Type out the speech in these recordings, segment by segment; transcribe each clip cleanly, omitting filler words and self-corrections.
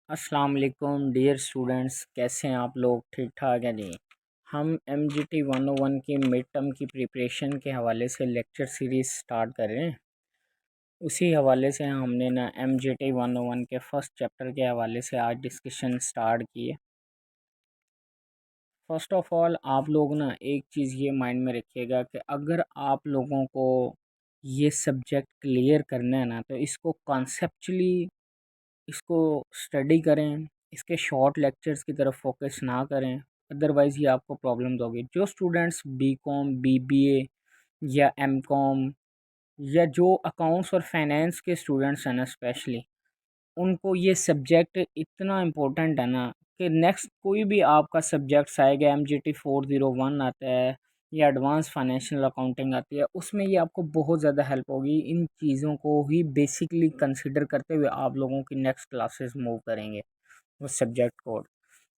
अस्सलाम वालेकुम dear students, कैसे हैं आप लोग? ठीक ठाक है जी। हम MGT 101 की मिड टर्म की प्रिपरेशन के हवाले से लेक्चर सीरीज़ स्टार्ट कर रहे हैं। उसी हवाले से हमने ना MGT 101 के फर्स्ट चैप्टर के हवाले से आज डिस्कशन स्टार्ट की है। फ़र्स्ट ऑफ़ ऑल आप लोग ना एक चीज़ ये माइंड में रखिएगा कि अगर आप लोगों को ये सब्जेक्ट क्लियर करना है ना, तो इसको कॉन्सेप्चुअली इसको स्टडी करें, इसके शॉर्ट लेक्चर्स की तरफ फोकस ना करें, अदरवाइज़ ये आपको प्रॉब्लम्स होगी। जो स्टूडेंट्स बीकॉम, बीबीए या एमकॉम या जो अकाउंट्स और फाइनेंस के स्टूडेंट्स हैं ना स्पेशली, उनको ये सब्जेक्ट इतना इम्पोर्टेंट है ना कि नेक्स्ट कोई भी आपका सब्जेक्ट्स आएगा, MGT 401 आता है या एडवांस फाइनेंशियल अकाउंटिंग आती है, उसमें ये आपको बहुत ज़्यादा हेल्प होगी। इन चीज़ों को ही बेसिकली कंसिडर करते हुए आप लोगों की नेक्स्ट क्लासेस मूव करेंगे वो सब्जेक्ट कोड।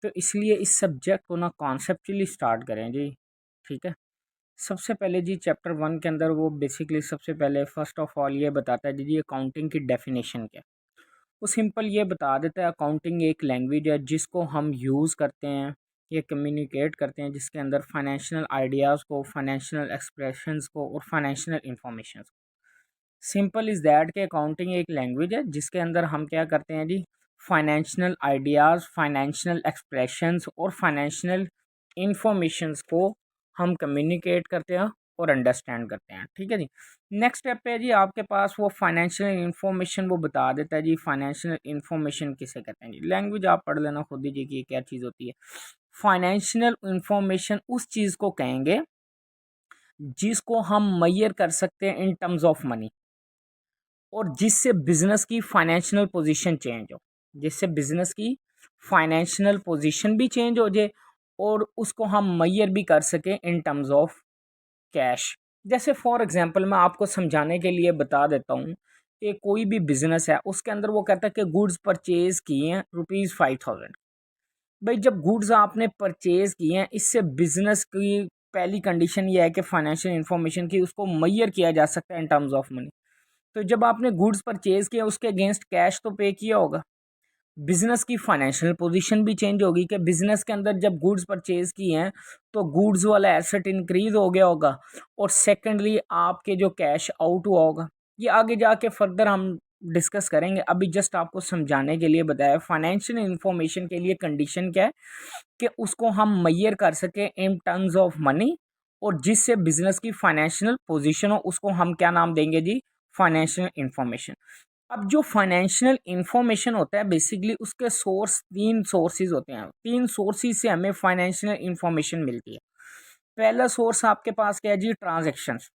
तो इसलिए इस सब्जेक्ट को ना कॉन्सेप्चुअली स्टार्ट करें जी, ठीक है। सबसे पहले जी चैप्टर 1 के अंदर वो बेसिकली सबसे पहले फर्स्ट ऑफ ऑल ये बताता है जी अकाउंटिंग की डेफिनेशन क्या। वो सिंपल ये बता देता है अकाउंटिंग एक लैंग्वेज है जिसको हम यूज़ करते हैं, ये कम्युनिकेट करते हैं, जिसके अंदर फाइनेंशियल आइडियाज़ को, फाइनेंशियल एक्सप्रेशंस को और financial information. Simple is that कि अकाउंटिंग एक लैंग्वेज है जिसके अंदर हम क्या करते हैं जी, फाइनेंशियल आइडियाज़, फाइनेंशियल एक्सप्रेशंस और फाइनेंशियल इंफॉर्मेशंस को हम कम्युनिकेट करते हैं और अंडरस्टैंड करते हैं, ठीक है जी। नेक्स्ट स्टेप पे है जी आपके पास वो फाइनेंशियल इंफॉर्मेशन, वो बता देता है जी फाइनेंशियल इंफॉर्मेशन किसे कहते हैं जी। लैंग्वेज आप पढ़ लेना खुद ही जी कि ये क्या चीज़ होती है। फाइनेंशियल इंफॉर्मेशन उस चीज़ को कहेंगे जिसको हम मैयर कर सकते हैं इन टर्म्स ऑफ मनी, और जिससे बिजनेस की फाइनेंशियल पोजीशन चेंज हो, जिससे बिजनेस की फाइनेंशियल पोजीशन भी चेंज हो जाए और उसको हम मैयर भी कर सकें इन टर्म्स ऑफ कैश। जैसे फॉर एग्जांपल मैं आपको समझाने के लिए बता देता हूँ कि कोई भी बिजनेस है उसके अंदर वो कहता है कि गुड्स परचेज किए हैं ₹5000। भाई जब गुड्स आपने परचेज किए हैं, इससे बिजनेस की पहली कंडीशन ये है कि फाइनेंशियल इंफॉर्मेशन की उसको मैयर किया जा सकता है इन टर्म्स ऑफ मनी। तो जब आपने गुड्स परचेज किया उसके अगेंस्ट कैश तो पे किया होगा। बिजनेस की फाइनेंशियल पोजीशन भी चेंज होगी कि बिजनेस के अंदर जब गुड्स परचेज किए हैं तो गुड्स वाला एसेट इंक्रीज हो गया होगा, और सेकेंडली आपके जो कैश आउट हुआ होगा। ये आगे जाके फर्दर हम डिस्कस करेंगे, अभी जस्ट आपको समझाने के लिए बताया। फाइनेंशियल इंफॉर्मेशन के लिए कंडीशन क्या है कि उसको हम मैयर कर सकें इन टर्म्स ऑफ मनी, और जिससे बिजनेस की फाइनेंशियल पोजीशन हो उसको हम क्या नाम देंगे जी, फाइनेंशियल इंफॉर्मेशन। अब जो फाइनेंशियल इंफॉर्मेशन होता है बेसिकली उसके सोर्स, तीन सोर्सेज होते हैं, तीन सोर्सेज से हमें फाइनेंशियल इंफॉर्मेशन मिलती है। पहला सोर्स आपके पास क्या है जी, ट्रांजैक्शंस।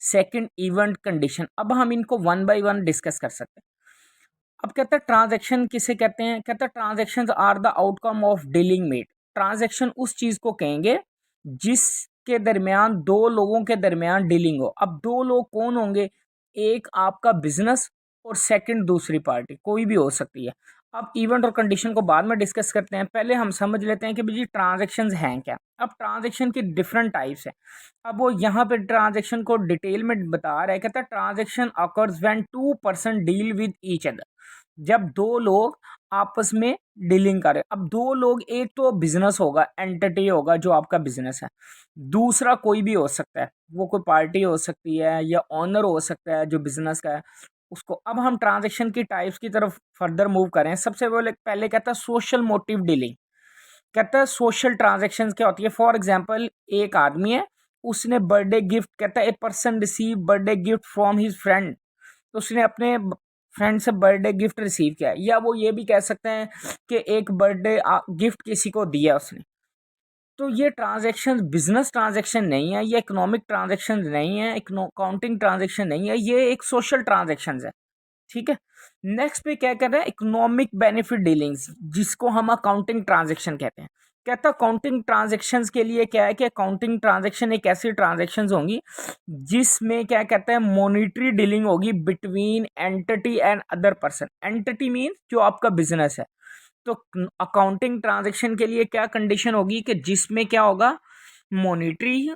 Second event condition. अब हम इनको वन बाय वन डिस्कस कर सकते हैं। अब कहता है ट्रांजैक्शन किसे कहते हैं, कहता है transactions are the outcome of dealing made. Transaction उस चीज को कहेंगे जिसके दरमियान दो लोगों के दरमियान डीलिंग हो। अब दो लोग कौन होंगे, एक आपका बिजनेस और सेकंड दूसरी पार्टी, कोई भी हो सकती है। अब इवेंट और कंडीशन को बाद में डिस्कस करते हैं, पहले हम समझ लेते हैं कि भाई ट्रांजैक्शंस हैं क्या। अब ट्रांजैक्शन की डिफरेंट टाइप्स हैं। अब वो यहाँ पे ट्रांजैक्शन को डिटेल में बता रहा है, कहता है transaction occurs when two person deal with each other. जब दो लोग आपस में डीलिंग करें। अब दो लोग, एक तो बिजनेस होगा, एंटिटी होगा जो आपका बिजनेस है, दूसरा कोई भी हो सकता है, वो कोई पार्टी हो सकती है या ऑनर हो सकता है जो बिजनेस का है उसको। अब हम ट्रांजैक्शन की टाइप्स की तरफ फर्दर मूव करें। सबसे पहले पहले कहता है सोशल मोटिव डीलिंग। कहता है सोशल ट्रांजैक्शंस क्या होती है। फॉर एग्जांपल एक आदमी है, उसने बर्थडे गिफ्ट, कहता है a person receive birthday gift from his friend, तो उसने अपने फ्रेंड से बर्थडे गिफ्ट रिसीव किया। या वो ये भी कह सकते हैं कि एक बर्थडे गिफ्ट किसी को दिया उसने। तो ये ट्रांजैक्शन बिजनेस ट्रांजैक्शन नहीं है, ये इकोनॉमिक ट्रांजैक्शन नहीं है, अकाउंटिंग ट्रांजैक्शन नहीं है, ये एक सोशल ट्रांजैक्शन है, ठीक है। नेक्स्ट पे क्या कर रहा है, इकोनॉमिक बेनिफिट डीलिंग्स, जिसको हम अकाउंटिंग ट्रांजैक्शन कहते हैं। कहता है अकाउंटिंग ट्रांजैक्शंस के लिए क्या है कि अकाउंटिंग ट्रांजैक्शन एक ऐसी ट्रांजैक्शंस होंगी जिसमें क्या कहते हैं, मॉनिटरी डीलिंग होगी between entity and other person. Entity means जो आपका बिजनेस है। तो अकाउंटिंग ट्रांजैक्शन के लिए क्या कंडीशन होगी कि जिसमें क्या होगा, मॉनिटरी,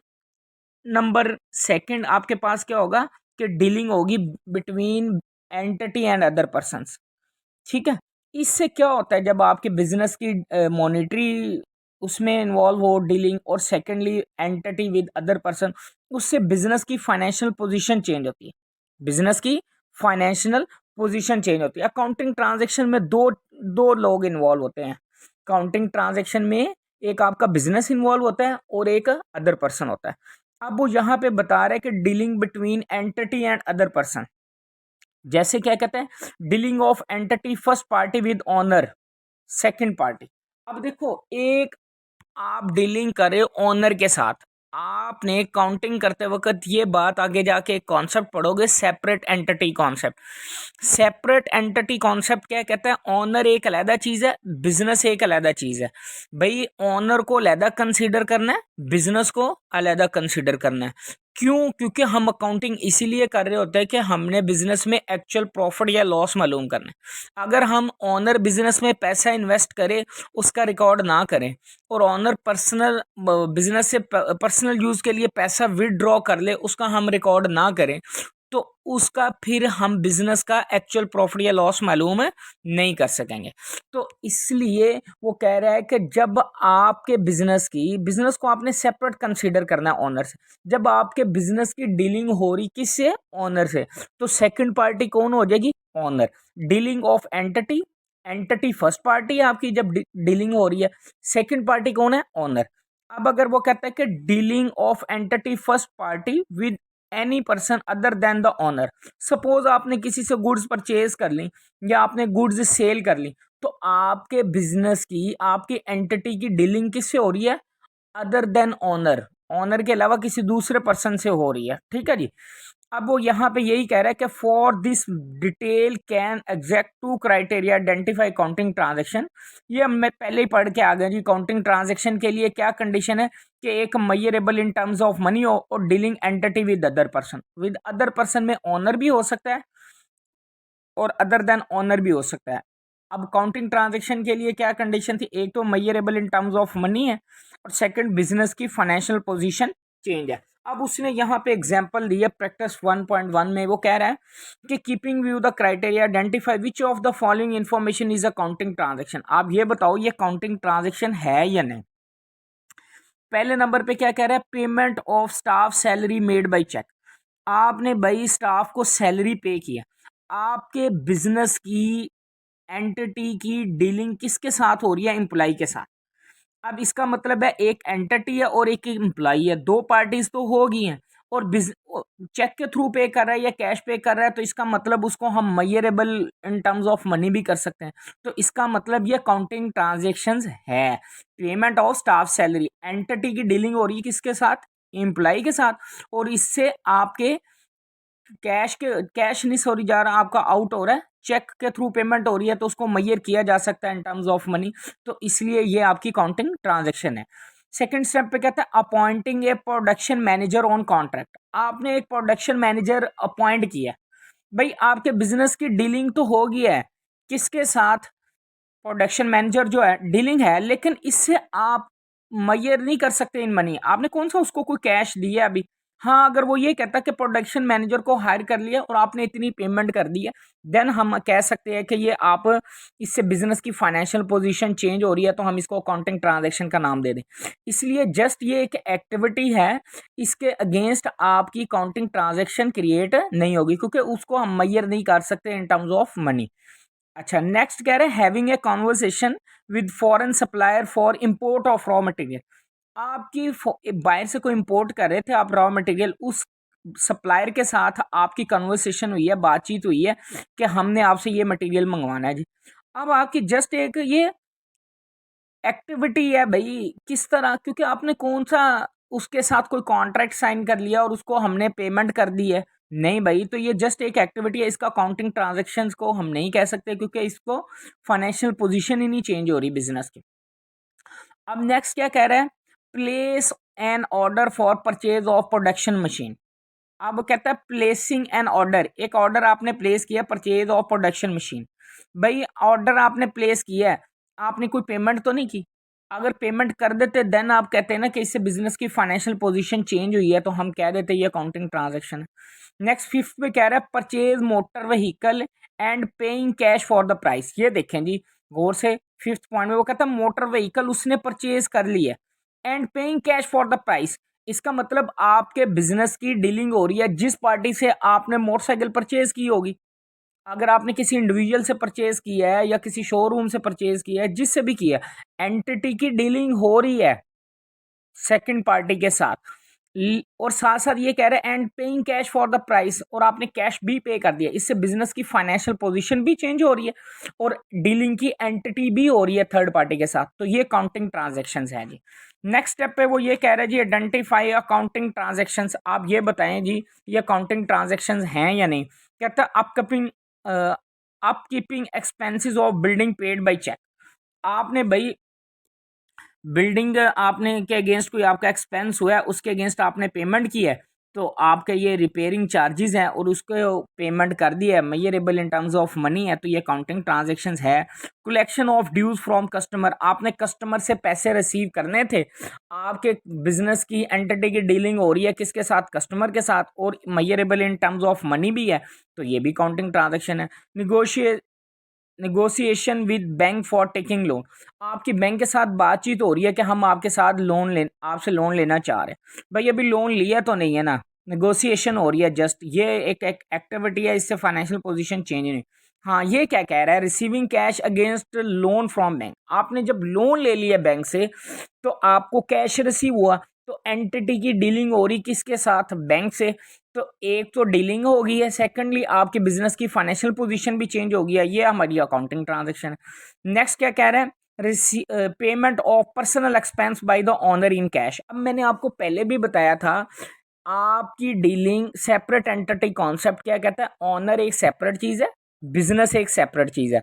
नंबर सेकंड आपके पास क्या होगा कि डीलिंग होगी between entity and other persons, ठीक है। इससे क्या होता है, जब आपके बिजनेस की मॉनेटरी उसमें इन्वॉल्व हो डीलिंग, और secondly entity with other person, उससे बिजनेस की फाइनेंशियल पोजीशन चेंज होती है। बिजनेस की फाइनेंशियल पोजीशन चेंज होती है। अकाउंटिंग ट्रांजैक्शन में दो दो लोग इन्वॉल्व होते हैं। अकाउंटिंग ट्रांजैक्शन में एक आपका बिजनेस इन्वॉल्व होता है और एक अदर पर्सन होता है। अब वो यहाँ पे बता रहे हैं कि dealing between entity and other person, जैसे क्या कहते हैं, dealing of entity first party with owner second party. अब देखो, एक आप डीलिंग करें ओनर के साथ, आपने काउंटिंग करते वक्त ये बात आगे जाके एक कॉन्सेप्ट पढ़ोगे, separate entity concept. Separate entity concept क्या कहता है, ओनर एक अलग चीज है, बिजनेस एक अलग चीज है। भाई ओनर को अलग कंसीडर करना है, बिजनेस को अलग कंसीडर करना है। क्यों? क्योंकि हम अकाउंटिंग इसीलिए कर रहे होते हैं कि हमने बिजनेस में एक्चुअल प्रॉफिट या लॉस मालूम करना है। अगर हम ओनर बिजनेस में पैसा इन्वेस्ट करें, उसका रिकॉर्ड ना करें, और ऑनर पर्सनल बिजनेस से पर्सनल यूज के लिए पैसा विदड्रॉ कर ले, उसका हम रिकॉर्ड ना करें, तो उसका फिर हम बिजनेस का एक्चुअल प्रॉफिट या लॉस मालूम नहीं कर सकेंगे। तो इसलिए वो कह रहा है कि जब आपके बिजनेस को आपने सेपरेट कंसीडर करना है ऑनर से। जब आपके बिजनेस की डीलिंग हो रही किससे? ऑनर से। तो सेकंड पार्टी कौन हो जाएगी? Owner. Dealing of entity, entity first party है आपकी जब डीलिंग हो रही है, सेकंड पार्टी कौन है? ऑनर। अब अगर वो कहता है कि dealing of entity first party with any person other than the owner, suppose आपने किसी से गुड्स परचेज कर ली या आपने गुड्स सेल कर ली, तो आपके बिजनेस की, आपकी एंटिटी की डीलिंग किससे हो रही है? अदर देन ऑनर, ऑनर के अलावा किसी दूसरे पर्सन से हो रही है। ठीक है जी। अब वो यहाँ पे यही कह रहा है कि for this detail can exact to criteria identify counting transaction. ये हम मैं पहले ही पढ़ के आ गया जी। काउंटिंग ट्रांजैक्शन के लिए क्या कंडीशन है कि एक मयरेबल इन टर्म्स ऑफ मनी हो और dealing entity with other person. With other person में ऑनर भी हो सकता है और अदर देन ऑनर भी हो सकता है। अब काउंटिंग ट्रांजैक्शन के लिए क्या कंडीशन थी? एक तो मयरेबल इन टर्म्स ऑफ मनी है, और सेकंड बिजनेस की फाइनेंशियल पोजीशन चेंज है। अब उसने यहाँ पे एग्जांपल दिया प्रैक्टिस 1.1 में। वो कह रहा है कि keeping view the criteria identify which of the following information is a counting transaction. आप ये बताओ ये काउंटिंग ट्रांजैक्शन है या नहीं। पहले नंबर पे क्या कह रहा है? Payment of staff salary made by cheque. आपने भाई स्टाफ को सैलरी पे किया। आपके बिजनेस की एंटिटी की डीलिंग किसके साथ हो रही है? एम्प्लॉय के साथ। अब इसका मतलब है एक एंटिटी है और एक एम्प्लॉय है, दो पार्टीज तो हो गई हैं। और चेक के थ्रू पे कर रहा है या कैश पे कर रहा है, तो इसका मतलब उसको हम मयरेबल इन टर्म्स ऑफ मनी भी कर सकते हैं। तो इसका मतलब ये काउंटिंग ट्रांजेक्शन्स है। Payment of staff salary, entity की डीलिंग हो रही है किसके साथ? एम्प्लॉय के साथ। और इससे आपके कैश नहीं सॉरी जा रहा, आपका आउट हो रहा है, चेक के थ्रू पेमेंट हो रही है, तो उसको मैयर किया जा सकता है इन टर्म्स ऑफ मनी। तो इसलिए ये आपकी काउंटिंग ट्रांजैक्शन है। सेकंड स्टेप पे कहता है appointing A production manager on contract. आपने एक प्रोडक्शन मैनेजर अपॉइंट किया। भाई आपके बिजनेस की डीलिंग तो हो गई है किसके साथ? प्रोडक्शन मैनेजर जो है डीलिंग है, लेकिन इससे आप मैयर नहीं कर सकते इन मनी। आपने कौन सा उसको कोई कैश दिया अभी? हाँ, अगर वो ये कहता है कि प्रोडक्शन मैनेजर को हायर कर लिया और आपने इतनी पेमेंट कर दी है, देन हम कह सकते हैं कि ये आप, इससे बिजनेस की फाइनेंशियल पोजीशन चेंज हो रही है, तो हम इसको अकाउंटिंग ट्रांजैक्शन का नाम दे दें। इसलिए जस्ट ये एक एक्टिविटी है, इसके अगेंस्ट आपकी काउंटिंग ट्रांजैक्शन क्रिएट नहीं होगी, क्योंकि उसको हम मैयर नहीं कर सकते इन टर्म्स ऑफ मनी। अच्छा, नेक्स्ट कह रहे हैं having a conversation with foreign supplier for import of raw material. आपकी बाहर से कोई इंपोर्ट कर रहे थे आप रॉ मटेरियल, उस सप्लायर के साथ आपकी कन्वर्सेशन हुई है, बातचीत हुई है कि हमने आपसे ये मटेरियल मंगवाना है जी। अब आपकी जस्ट एक ये एक्टिविटी है भाई, किस तरह, क्योंकि आपने कौन सा उसके साथ कोई कॉन्ट्रैक्ट साइन कर लिया और उसको हमने पेमेंट कर दी है? नहीं भाई, तो ये जस्ट एक एक्टिविटी है, इसका काउंटिंग ट्रांजैक्शंस को हम नहीं कह सकते, क्योंकि इसको फाइनेंशियल पोजीशन ही नहीं चेंज हो रही बिजनेस की। अब नेक्स्ट क्या कह रहे हैं? Place N order for purchase of production machine. अब कहता है प्लेसिंग एन ऑर्डर, एक ऑर्डर आपने प्लेस किया परचेज ऑफ प्रोडक्शन मशीन। भाई ऑर्डर आपने प्लेस किया है, आपने कोई पेमेंट तो नहीं की। अगर पेमेंट कर देते देन आप कहते हैं ना कि इससे बिजनेस की फाइनेंशियल पोजीशन चेंज हुई है, तो हम कह देते ये अकाउंटिंग ट्रांजैक्शन है। नेक्स्ट फिफ्थ पे कह रहा है purchase motor vehicle and paying cash for the price. ये देखें जी गौर से, फिफ्थ पॉइंट में वो कहता है मोटर व्हीकल उसने परचेज कर लिया and paying cash for the price. इसका मतलब आपके बिजनेस की डीलिंग हो रही है जिस पार्टी से आपने मोटरसाइकिल परचेज की होगी। अगर आपने किसी इंडिविजुअल से परचेज किया है या किसी शोरूम से परचेज किया है, जिससे भी किया है, एंटिटी की डीलिंग हो रही है सेकंड पार्टी के साथ। और साथ साथ ये कह रहे हैं and paying cash for the price, और आपने कैश भी पे कर दिया, इससे बिजनेस की फाइनेंशियल पोजीशन भी चेंज हो रही है और डीलिंग की एंटिटी भी हो रही है थर्ड पार्टी के साथ। तो ये काउंटिंग ट्रांजेक्शन्स है जी। नेक्स्ट स्टेप पे वो ये कह रहे हैं जी आइडेंटिफाई अकाउंटिंग ट्रांजेक्शन्स। आप ये बताएं जी ये अकाउंटिंग ट्रांजेक्शन्स हैं या नहीं। कहता है upkeeping upkeeping expenses of building paid by cheque. आपने भाई बिल्डिंग आपने के अगेंस्ट कोई आपका एक्सपेंस हुआ है, उसके अगेंस्ट आपने पेमेंट की है, तो आपके ये रिपेयरिंग चार्जेस हैं और उसको पेमेंट कर दिया है, measurable in terms of money है, तो ये काउंटिंग ट्रांजैक्शंस है। Collection of dues from customer, आपने कस्टमर से पैसे रिसीव करने थे, आपके बिजनेस की एंटिटी की डीलिंग हो रही है किसके साथ, कस्टमर के साथ, और measurable in terms of money भी है, तो ये भी काउंटिंग ट्रांजैक्शन है। Negotiation with bank for taking loan, आपकी बैंक के साथ बातचीत हो रही है कि हम आपके साथ आपसे लोन लेना चाह रहे हैं। भाई अभी लोन लिया तो नहीं है ना, नेगोशिएशन हो रही है जस्ट, ये एक एक्टिविटी है, इससे फाइनेंशियल पोजीशन चेंज नहीं। हाँ ये क्या कह रहा है, receiving cash against loan from bank, आपने जब लोन ले लिया बैंक से तो आपको कैश रिसीव हुआ, तो एंटिटी की डीलिंग हो रही किसके साथ, बैंक से। तो एक तो डीलिंग हो गई है, सेकंडली आपके बिजनेस की फाइनेंशियल पोजीशन भी चेंज हो गई है, ये हमारी अकाउंटिंग ट्रांजैक्शन है। नेक्स्ट क्या कह रहे हैं, payment of personal expense by the owner in cash. अब मैंने आपको पहले भी बताया था आपकी डीलिंग सेपरेट एंटिटी कॉन्सेप्ट क्या कहता है, ओनर एक सेपरेट चीज है, बिजनेस एक सेपरेट चीज है।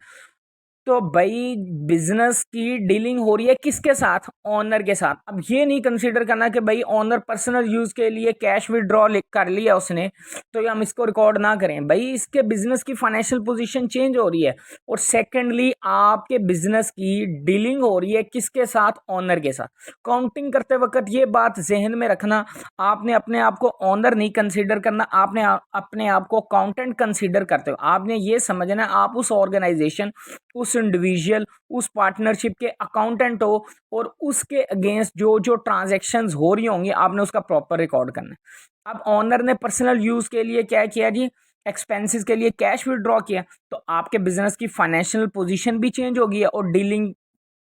तो भाई बिजनेस की डीलिंग हो रही है किसके साथ, ओनर के साथ। अब ये नहीं कंसीडर करना कि भाई ओनर पर्सनल यूज के लिए कैश विड्रॉ कर लिया उसने, तो हम इसको रिकॉर्ड ना करें। भाई इसके बिजनेस की फाइनेंशियल पोजीशन चेंज हो रही है, और सेकंडली आपके बिजनेस की डीलिंग हो रही है किसके साथ, ओनर के साथ। काउंटिंग करते वक्त ये बात जहन में रखना, आपने अपने आप को ओनर नहीं कंसीडर करना, आपने अपने आप को अकाउंटेंट कंसीडर करते हो। आपने ये समझना आप उस ऑर्गेनाइजेशन, उस इंडिविजुअल, उस पार्टनरशिप के अकाउंटेंट हो, और उसके अगेंस्ट जो जो ट्रांजैक्शंस हो रही होंगी आपने उसका प्रॉपर रिकॉर्ड करना है। अब ऑनर ने पर्सनल यूज के लिए क्या किया जी, एक्सपेंसेस के लिए कैश विड्रॉ किया, तो आपके बिजनेस की फाइनेंशियल पोजीशन भी चेंज हो गई है और डीलिंग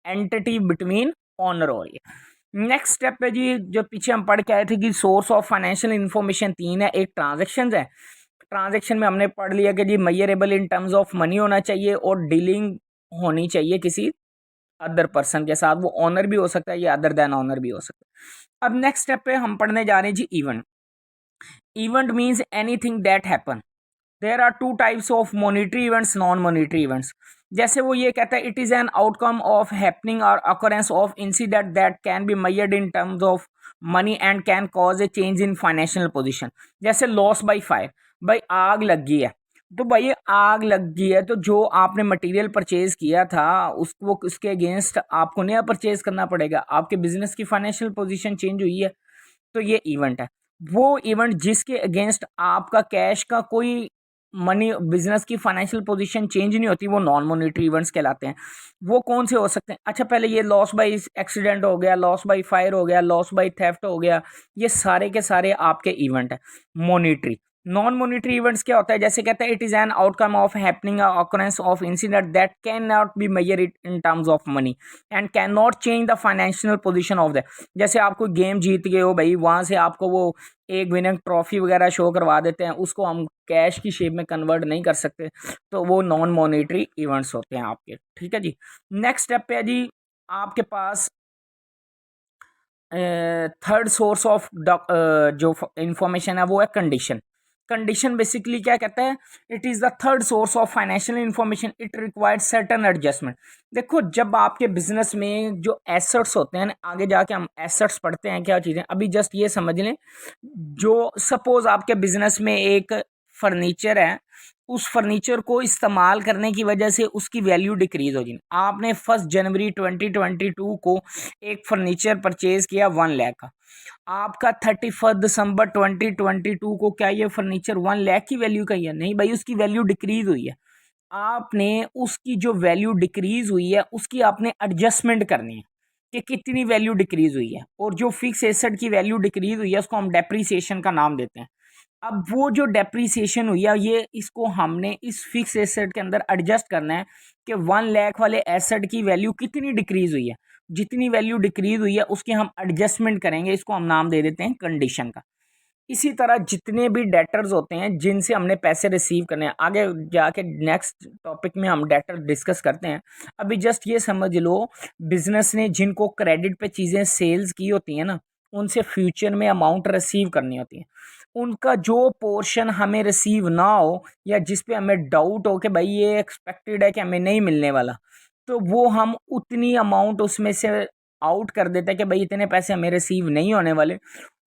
एंटिटी बिटवीन ऑनर हो रही है। नेक्स्ट स्टेप है जी जो पीछे हम पढ़ के आए थे कि सोर्स ऑफ फाइनेंशियल इंफॉर्मेशन तीन है, एक ट्रांजैक्शंस है, ट्रांजैक्शन में हमने पढ़ लिया कि जी measurable in terms of money होना चाहिए और डीलिंग होनी चाहिए किसी अदर पर्सन के साथ, वो ऑनर भी हो सकता है या अदर देन ऑनर भी हो सकता है। अब नेक्स्ट स्टेप पे हम पढ़ने जा रहे हैं जी event. Event means anything that happen, there are two types of monetary events, non monetary events. जैसे वो ये कहता है it is an outcome of happening और occurrence of incident that can be measured in terms of money and can cause a change in financial position. जैसे loss by fire, भाई आग लग गई है, तो भाई ये आग लग गई है तो जो आपने मटेरियल परचेज किया था उसको उसके अगेंस्ट आपको नया परचेज करना पड़ेगा, आपके बिजनेस की फाइनेंशियल पोजीशन चेंज हुई है, तो ये इवेंट है। वो इवेंट जिसके अगेंस्ट आपका कैश का कोई मनी, बिजनेस की फाइनेंशियल पोजीशन चेंज नहीं होती, वो नॉन मॉनिटरी इवेंट्स कहलाते हैं। वो कौन से हो सकते हैं, अच्छा पहले ये लॉस बाय एक्सीडेंट हो गया, लॉस बाय फायर हो गया, लॉस बाय थेफ्ट हो गया, ये सारे के सारे आपके इवेंट है मॉनिटरी। नॉन मॉनिटरी इवेंट्स क्या होता है, जैसे कहते हैं it is an outcome of happening occurrence of incident that can not be measure it in terms of money and can not change the financial position of the. जैसे आप कोई game जीत गए हो भाई, वहां से आपको वो एक विनिंग ट्रॉफी वगैरह शो करवा देते हैं, उसको हम कैश की शेप में कन्वर्ट नहीं कर सकते, तो वो नॉन मॉनिटरी इवेंट्स होते हैं आपके। ठीक है जी। नेक्स्ट स्टेप पे है जी आपके पास थर्ड सोर्स ऑफ जो इंफॉर्मेशन है वो है कंडीशन। कंडीशन बेसिकली क्या कहता है, it is the third source of financial information, it required certain adjustment. देखो जब आपके बिजनेस में जो एसेट्स होते हैं, आगे जाके हम एसेट्स पढ़ते हैं क्या चीज़ें, अभी जस्ट ये समझ लें, जो सपोज आपके बिजनेस में एक फर्नीचर है, उस फर्नीचर को इस्तेमाल करने की वजह से उसकी वैल्यू डिक्रीज हो जाए। आपने 1 जनवरी 2022 को एक फर्नीचर परचेज किया 1 लाख का, आपका 31 दिसंबर 2022 को क्या ये फर्नीचर 1 लाख की वैल्यू का ही है? नहीं भाई, उसकी वैल्यू डिक्रीज हुई है। आपने उसकी जो वैल्यू डिक्रीज हुई है उसकी आपने एडजस्टमेंट करनी है कि कितनी वैल्यू डिक्रीज हुई है, और जो फिक्स एसेट की वैल्यू डिक्रीज हुई है उसको हम डेप्रीसिएशन का नाम देते हैं। अब वो जो डेप्रीसिएशन हुई है ये इसको हमने इस फिक्स एसेट के अंदर एडजस्ट करना है कि 1 लाख वाले एसेट की वैल्यू कितनी डिक्रीज हुई है। जितनी वैल्यू डिक्रीज हुई है उसकी हम एडजस्टमेंट करेंगे, इसको हम नाम दे देते हैं कंडीशन का। इसी तरह जितने भी डेटर्स होते हैं जिनसे हमने पैसे रिसीव करने हैं, आगे जाके नेक्स्ट टॉपिक में हम डेटर डिस्कस करते हैं। अभी जस्ट ये समझ लो, बिजनेस ने जिनको क्रेडिट पे चीज़ें सेल्स की होती हैं ना, उनसे फ्यूचर में अमाउंट रिसीव करनी होती है। उनका जो पोर्शन हमें रिसीव ना हो या जिस पे हमें डाउट हो कि भाई ये एक्सपेक्टेड है कि हमें नहीं मिलने वाला, तो वो हम उतनी अमाउंट उसमें से आउट कर देते हैं कि भाई इतने पैसे हमें रिसीव नहीं होने वाले।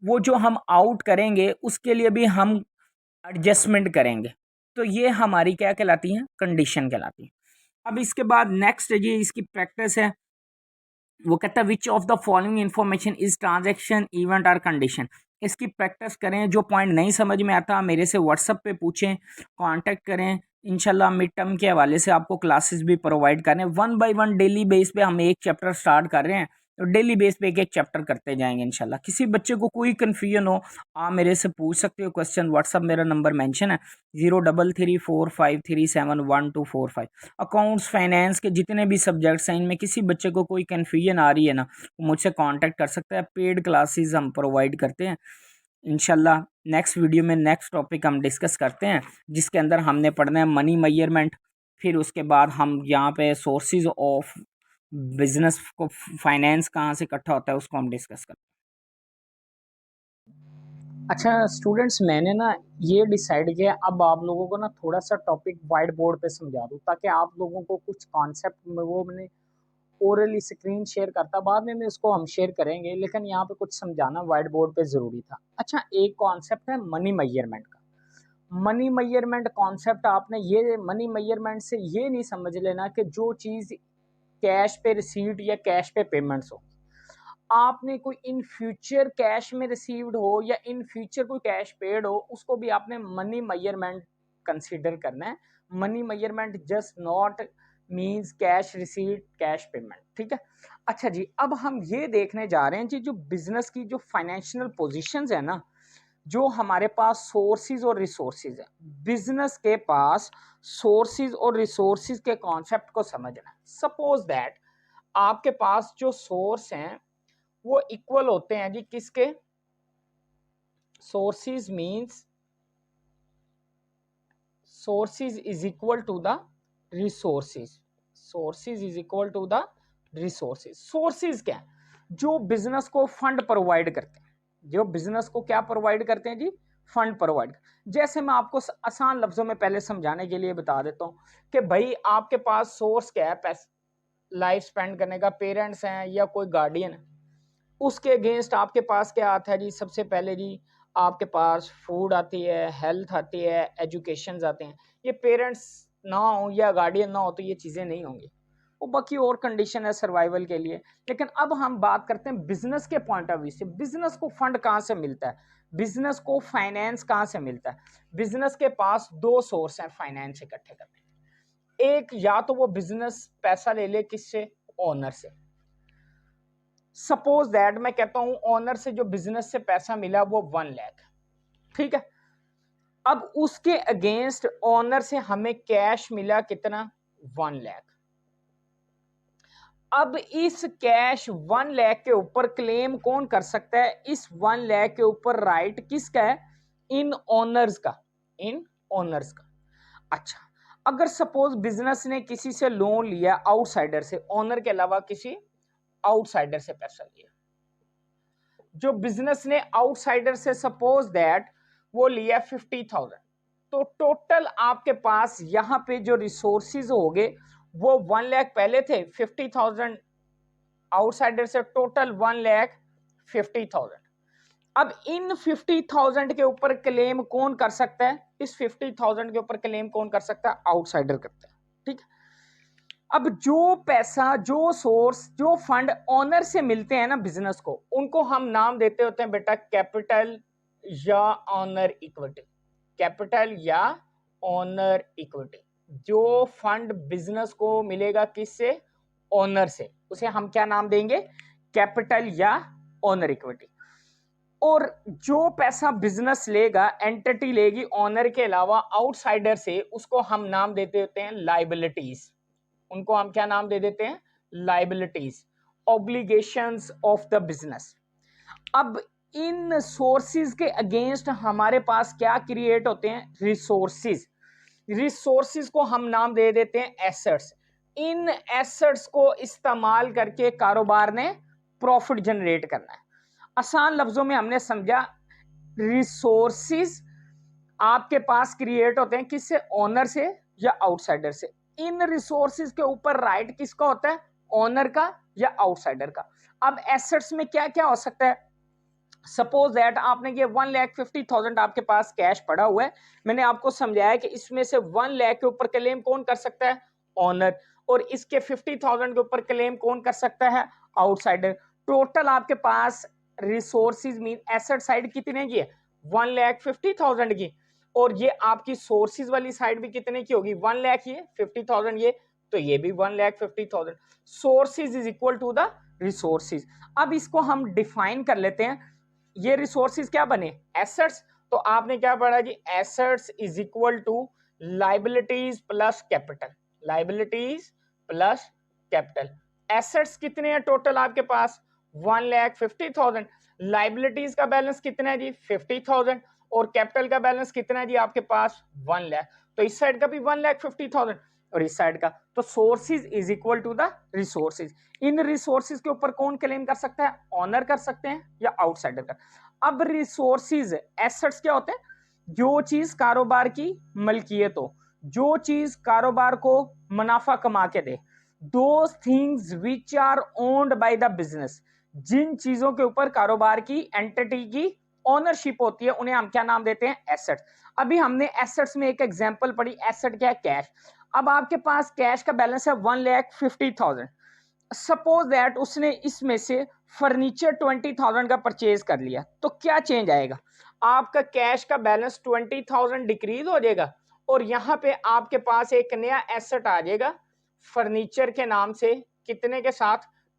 वो जो हम आउट करेंगे उसके लिए भी हम एडजस्टमेंट करेंगे। तो ये हमारी क्या कहलाती है? कंडीशन कहलाती है। अब इसके बाद नेक्स्ट ये इसकी प्रैक्टिस है। वो कहता है which of the following information is transaction event और कंडीशन। इसकी प्रैक्टिस करें। जो पॉइंट नहीं समझ में आता मेरे से व्हाट्सएप पे पूछें, कांटेक्ट करें। इंशाल्लाह मिड टर्म के हवाले से आपको क्लासेस भी प्रोवाइड करें। 1 बाय 1 डेली बेस पे हम एक चैप्टर स्टार्ट कर रहे हैं, तो डेली बेस पे एक एक चैप्टर करते जाएंगे इंशाल्लाह। किसी बच्चे को कोई कन्फ्यूजन हो आप मेरे से पूछ सकते हो क्वेश्चन। व्हाट्सएप मेरा नंबर मेंशन है 033453711245। अकाउंट्स फाइनेंस के जितने भी सब्जेक्ट्स हैं इनमें किसी बच्चे को कोई कन्फ्यूजन आ रही है ना, वो मुझसे कांटेक्ट कर सकता है। पेड क्लासेस हम प्रोवाइड करते हैं इंशाल्लाह। नेक्स्ट वीडियो में नेक्स्ट टॉपिक हम डिस्कस करते हैं जिसके अंदर हमने पढ़ना है मनी मेजरमेंट। फिर उसके बाद हम यहाँ पे सोर्सेज ऑफ बिजनेस को, फाइनेंस कहाँ से इकट्ठा होता है उसको हम डिस्कस करते हैं। अच्छा स्टूडेंट्स, मैंने ना ये डिसाइड किया अब आप लोगों को ना थोड़ा सा टॉपिक वाइट बोर्ड पे समझा दूँ ताकि आप लोगों को कुछ कॉन्सेप्ट में वो मैंने ओरली स्क्रीन शेयर करता, बाद में उसको हम शेयर करेंगे, लेकिन यहाँ पे कुछ समझाना वाइट बोर्ड पे जरूरी था। अच्छा, एक कॉन्सेप्ट है मनी मेजरमेंट का। मनी मेजरमेंट कॉन्सेप्ट आपने ये मनी मेजरमेंट से ये नहीं समझ लेना कि जो चीज कैश पे रिसीव्ड या कैश पे पेमेंट्स हो, आपने कोई इन फ्यूचर कैश में रिसीव्ड हो या इन फ्यूचर कोई कैश पेड हो, उसको भी आपने मनी मेजरमेंट कंसीडर करना है। Money measurement just not means cash received cash payment, ठीक है। अच्छा जी, अब हम ये देखने जा रहे हैं जी जो बिजनेस की जो फाइनेंशियल पोजीशंस है ना, जो हमारे पास सोर्सेज और रिसोर्सेज है, बिजनेस के पास सोर्सेज और रिसोर्सेज के कॉन्सेप्ट को समझना है। सपोज दैट आपके पास जो सोर्स हैं वो इक्वल होते हैं जी किसके? Sources means sources is equal to the resources. Sources is equal to the resources. Sources क्या है? जो बिजनेस को फंड प्रोवाइड करते हैं। जो बिजनेस को क्या प्रोवाइड करते हैं जी? Fund provide. जैसे मैं आपको आसान लफ्जों में पहले समझाने के लिए बता देता हूं कि भाई आपके पास सोर्स क्या है पैसे लाइफ स्पेंड करने का, पेरेंट्स हैं या कोई गार्डियन है। उसके अगेंस्ट आपके पास क्या आता है जी? सबसे पहले जी आपके पास फूड आती है, हेल्थ आती है, एजुकेशन आते हैं। ये पेरेंट्स ना हो या गार्डियन ना हो तो ये चीज़ें नहीं होंगी। वो बाकी और कंडीशन है सर्वाइवल के लिए। लेकिन अब हम बात करते हैं बिजनेस के पॉइंट ऑफ व्यू से। बिजनेस को फंड कहाँ से मिलता है? बिजनेस को फाइनेंस कहाँ से मिलता है? बिजनेस के पास दो सोर्स हैं फाइनेंस इकट्ठे करने के। एक, या तो वो बिजनेस पैसा ले ले किससे? ओनर से। सपोज दैट मैं कहता हूं ओनर से जो बिजनेस से पैसा मिला वो 1 लाख, ठीक है। अब उसके अगेंस्ट ओनर से हमें कैश मिला कितना? 1 लाख। अब इस कैश 1 लाख के ऊपर क्लेम कौन कर सकता है? इस 1 लाख के ऊपर राइट किसका है? इन ओनर्स का। इन ओनर्स का। अच्छा, अगर सपोज बिजनेस ने किसी से लोन लिया आउटसाइडर से, ओनर के अलावा किसी आउटसाइडर से पैसा लिया, जो बिजनेस ने आउटसाइडर से सपोज दैट वो लिया 50,000, तो टोटल आपके पास यहां पे जो रिसोर्सिस हो गए वो 1 लाख पहले थे, 50,000 आउटसाइडर से, टोटल 1,50,000। अब इन 50,000 के ऊपर क्लेम कौन कर सकता है? इस 50,000 के ऊपर क्लेम कौन कर सकता है? आउटसाइडर करता है। ठीक है, अब जो पैसा, जो सोर्स, जो फंड ओनर से मिलते हैं ना बिजनेस को, उनको हम नाम देते होते हैं बेटा कैपिटल या ऑनर इक्विटी। कैपिटल या ऑनर इक्विटी। जो फंड बिजनेस को मिलेगा किससे? ओनर से, उसे हम क्या नाम देंगे? कैपिटल या ओनर इक्विटी। और जो पैसा बिजनेस लेगा, एंटिटी लेगी ओनर के अलावा आउटसाइडर से, उसको हम नाम देते होते हैं लाइबिलिटीज। उनको हम क्या नाम दे देते हैं? Liabilities, obligations of the business. अब इन सोर्सेज के अगेंस्ट हमारे पास क्या क्रिएट होते हैं? रिसोर्सेज। रिसोर्सेज को हम नाम दे देते हैं एसेट्स। इन एसेट्स को इस्तेमाल करके कारोबार ने प्रॉफिट जनरेट करना है। आसान लफ्जों में हमने समझा, रिसोर्सेज आपके पास क्रिएट होते हैं किससे? ओनर से या आउटसाइडर से। इन रिसोर्सेज के ऊपर राइट किसका होता है? ओनर का या आउटसाइडर का। अब एसेट्स में क्या क्या हो सकता है? सपोज दैट आपने ये 1,50,000 आपके पास कैश पड़ा हुआ है। मैंने आपको समझाया कि इसमें से 1 लाख के ऊपर क्लेम कौन कर सकता है? ओनर। और इसके 50,000 के ऊपर क्लेम कौन कर सकता है? आउटसाइडर। टोटल आपके पास रिसोर्सेज मीन एसेट साइड कितने की है? 1,50,000 की। और ये आपकी सोर्सेज वाली साइड भी कितने की होगी? 1 लाख, ये 50,000 ये, तो ये भी 1,50,000। Sources is equal to the resources. अब इसको हम डिफाइन कर लेते हैं। ये रिसोर्सेज क्या बने? एसेट्स। तो आपने क्या पढ़ा जी? Assets is equal to liabilities plus capital. Liabilities plus capital. Assets कितने हैं टोटल आपके पास? 1,50,000। लाइबिलिटीज का बैलेंस कितना है जी? 50,000। और कैपिटल का बैलेंस कितना है जी आपके पास? 1 लाख। तो इस साइड का भी 1,50,000 और इस साइड का। तो sources is equal to the resources. इन रिसोर्सेज के ऊपर कौन क्लेम कर सकता है? ओनर कर सकते हैं या आउटसाइडर कर। अब रिसोर्सेज, एसेट्स क्या होते हैं? जो चीज कारोबार की मलकियत हो, जो चीज कारोबार को मुनाफा कमा के दे। Those things which are owned by the business. जिन चीजों के ऊपर कारोबार की एंटिटी की ओनरशिप होती है, उन्हें हम क्या नाम देते हैं? एसेट्स। अभी हमने एसेट्स में एक एग्जांपल पढ़ी। एसेट क्या है? कैश। अब आपके पास कैश का बैलेंस है 1,50,000। सपोज दैट उसने इसमें से फर्नीचर 20,000 का परचेज कर लिया, तो क्या चेंज आएगा? आपका कैश का बैलेंस 20,000 डिक्रीज हो जाएगा और यहां पे आपके पास एक नया एसेट आ जाएगा फर्नीचर के नाम से। कितने के साथ?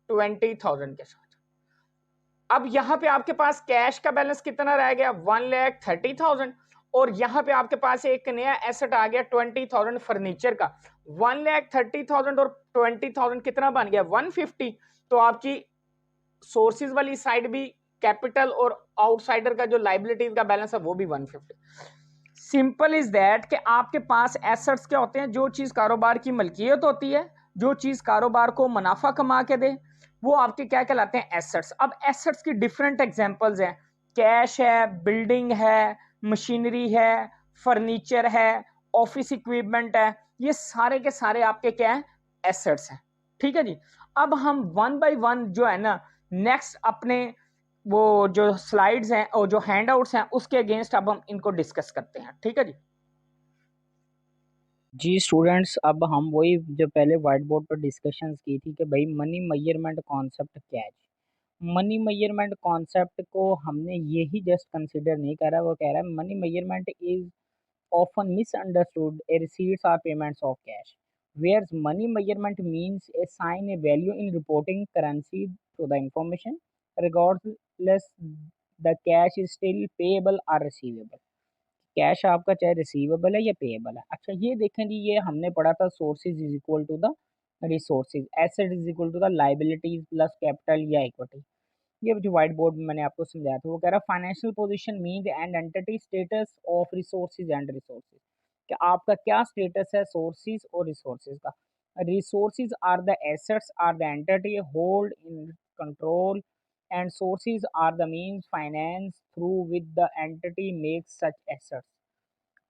20,000 के साथ। अब यहां पे आपके पास कैश का बैलेंस कितना रह गया? 1,30,000। और यहां पे आपके पास एक नया एसेट आ गया 20,000 फर्नीचर का। 1,30,000 और 20,000 कितना बन गया? 150। तो आपकी सोर्सेज वाली साइड भी कैपिटल और आउटसाइडर का जो लाइबिलिटीज का बैलेंस है वो भी 150। सिंपल इज दैट कि आपके पास एसेट्स क्या होते हैं? जो चीज कारोबार की मलकियत होती है, जो चीज कारोबार को मुनाफा कमा के दे, वो आपके क्या कहलाते हैं? एसेट्स। अब एसेट्स की डिफरेंट एग्जांपल्स हैं। कैश है, बिल्डिंग है, मशीनरी है, फर्नीचर है, ऑफिस इक्विपमेंट है। ये सारे के सारे आपके क्या है? एसेट्स हैं। ठीक है जी। अब हम वन बाय वन जो है ना, नेक्स्ट अपने वो जो स्लाइड्स हैं और जो हैंडआउट्स हैं उसके अगेंस्ट अब हम इनको डिस्कस करते हैं। ठीक है जी। जी स्टूडेंट्स, अब हम वही जो पहले व्हाइट बोर्ड पर डिस्कशंस की थी कि भाई मनी मेजरमेंट कॉन्सेप्ट क्या है। मनी मेजरमेंट कॉन्सेप्ट को हमने यही जस्ट कंसिडर नहीं करा, वो कह रहा है money measurement is often misunderstood a receipts or payments of cash, whereas money measurement means assign a value in reporting currency to the information, regardless the cash is still payable or receivable. Cash आपका चाहे receivable है या payable है। अच्छा ये देखें जी, ये हमने पढ़ा था sources is equal to the resources, asset is equal to the liabilities plus capital या इक्विटी। ये जो व्हाइट बोर्ड में मैंने आपको समझाया था वो कह रहा है financial position mean and entity status of resources and resources, कि आपका क्या स्टेटस है सोर्सेज और रिसोर्सेज का। Resources are the assets are the entity hold in control and sources are the means finance through with the entity makes such assets.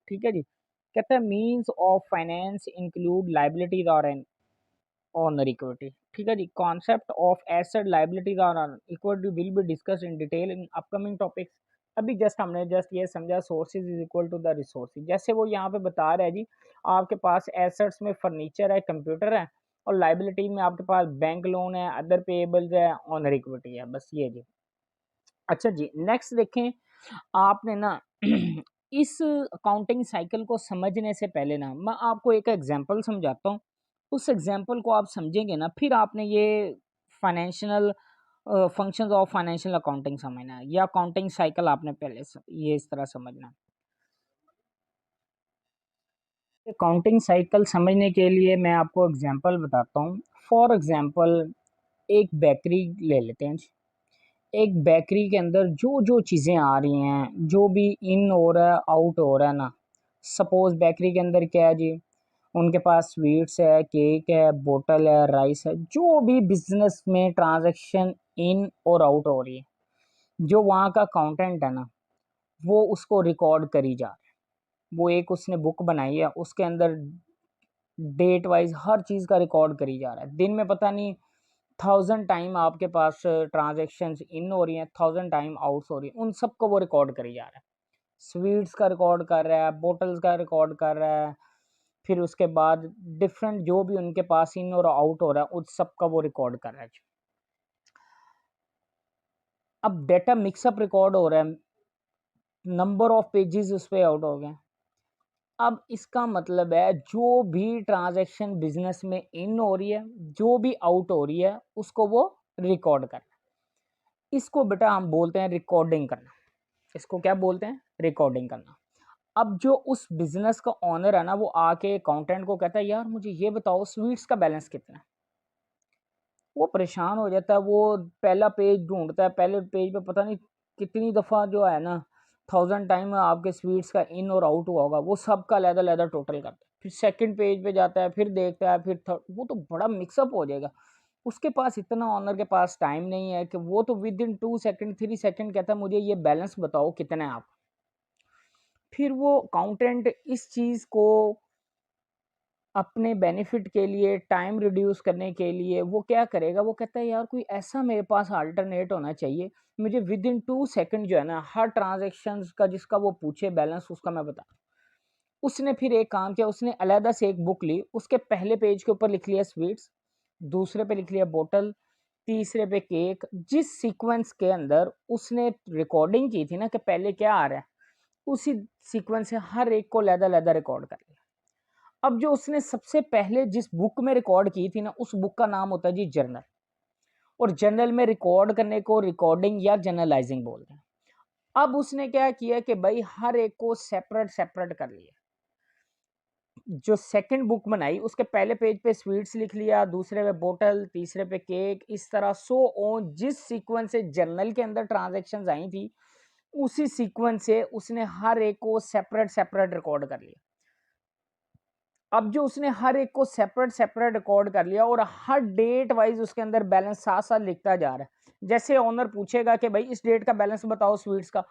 ठीक है जी। कहता है means of finance include liabilities और owner equity. ठीक है जी, concept of asset liabilities on equity will be discuss in detail in upcoming topics. अभी हमने ये समझा sources is equal to the resources. जैसे वो यहाँ पे बता रहा है जी, आपके पास एसेट्स में फर्नीचर है, कंप्यूटर है, और लाइबिलिटी में आपके पास बैंक लोन है, अदर पेएबल्स है, ऑनर इक्विटी है, बस ये जी। अच्छा जी, नेक्स्ट देखें, आपने ना इस अकाउंटिंग साइकिल को समझने से पहले ना मैं आपको एक एग्जांपल समझाता हूँ। उस एग्जांपल को आप समझेंगे ना, फिर आपने ये financial functions of financial accounting समझना है, या अकाउंटिंग साइकिल आपने पहले ये इस तरह समझना है। अकाउंटिंग साइकिल समझने के लिए मैं आपको एग्जांपल बताता हूँ। फॉर एग्जांपल, एक बेकरी ले लेते हैं। एक बेकरी के अंदर जो जो चीज़ें आ रही हैं, जो भी इन हो रहा है आउट हो रहा है ना, सपोज बेकरी के अंदर क्या है जी, उनके पास स्वीट्स है, केक है, बोतल है, राइस है, जो भी बिजनेस में ट्रांजैक्शन इन और आउट हो रही है, जो वहाँ का अकाउंटेंट है ना, वो उसको रिकॉर्ड करी जा रहा है। वो एक उसने बुक बनाई है, उसके अंदर डेट वाइज हर चीज़ का रिकॉर्ड करी जा रहा है। दिन में पता नहीं 1000 टाइम आपके पास ट्रांजेक्शन्स इन हो रही हैं, 1000 टाइम आउट्स हो रही है, उन सबको वो रिकॉर्ड करी जा रहा है। स्वीट्स का रिकॉर्ड कर रहा है, बोटल्स का रिकॉर्ड कर रहा है, फिर उसके बाद डिफरेंट जो भी उनके पास इन और आउट हो रहा है उस सब का वो रिकॉर्ड कर रहा है। अब डेटा मिक्सअप रिकॉर्ड हो रहा है, नंबर ऑफ पेजेस उस पर आउट हो गए। अब इसका मतलब है जो भी ट्रांजैक्शन बिजनेस में इन हो रही है, जो भी आउट हो रही है, उसको वो रिकॉर्ड कर, इसको बेटा हम बोलते हैं रिकॉर्डिंग करना। इसको क्या बोलते हैं? रिकॉर्डिंग करना। अब जो उस बिजनेस का ओनर है ना, वो आके अकाउंटेंट को कहता है, यार मुझे ये बताओ स्वीट्स का बैलेंस कितना है। वो परेशान हो जाता है, वो पहला पेज ढूंढता है, पहले पेज पे पता नहीं कितनी दफ़ा जो है ना 1000 टाइम आपके स्वीट्स का इन और आउट हुआ होगा, वो सब का लहदा लहदा टोटल करता है। फिर सेकंड पेज पे जाता है, फिर देखता है, फिर थर्ड, वो तो बड़ा मिक्सअप हो जाएगा। उसके पास इतना ऑनर के पास टाइम नहीं है कि वो तो विद इन 2 सेकंड 3 सेकंड कहता है मुझे ये बैलेंस बताओ कितना है आप। फिर वो अकाउंटेंट इस चीज़ को अपने बेनिफिट के लिए, टाइम रिड्यूस करने के लिए वो क्या करेगा, वो कहता है यार कोई ऐसा मेरे पास अल्टरनेट होना चाहिए, मुझे विद इन 2 सेकंड जो है ना हर ट्रांजेक्शन का जिसका वो पूछे बैलेंस उसका मैं बता। उसने फिर एक काम किया, उसने अलहदा से एक बुक ली, उसके पहले पेज के ऊपर लिख लिया स्वीट्स, दूसरे पे लिख लिया बोतल, तीसरे पे केक। जिस सीक्वेंस के अंदर उसने रिकॉर्डिंग की थी ना कि पहले क्या आ रहा है, उसी सीक्वेंस से हर एक को लहदा लहदा रिकॉर्ड कर लिया। अब जो उसने सबसे पहले जिस बुक में रिकॉर्ड की थी ना, उस बुक का नाम होता है जी जर्नल। और जर्नल में रिकॉर्ड करने को रिकॉर्डिंग या जर्नलाइजिंग बोलते हैं। अब उसने क्या किया कि भाई हर एक को सेपरेट सेपरेट कर लिया। जो सेकंड बुक बनाई उसके पहले पेज पे स्वीट्स लिख लिया, दूसरे पे बोतल, तीसरे पे केक, इस तरह सो ऑन। जिस सीक्वेंस से जर्नल के अंदर ट्रांजैक्शंस आई थी, उसी सीक्वेंस से उसने हर एक को सेपरेट सेपरेट रिकॉर्ड कर लिया। अब जो उसने हर एक को सेपरेट सेपरेट रिकॉर्ड कर लिया और हर डेट वाइज उसके अंदर बैलेंस साथ साथ लिखता जा रहा है। जैसे ओनर पूछेगा कि भाई इस डेट का बैलेंस बताओ स्वीट्स का,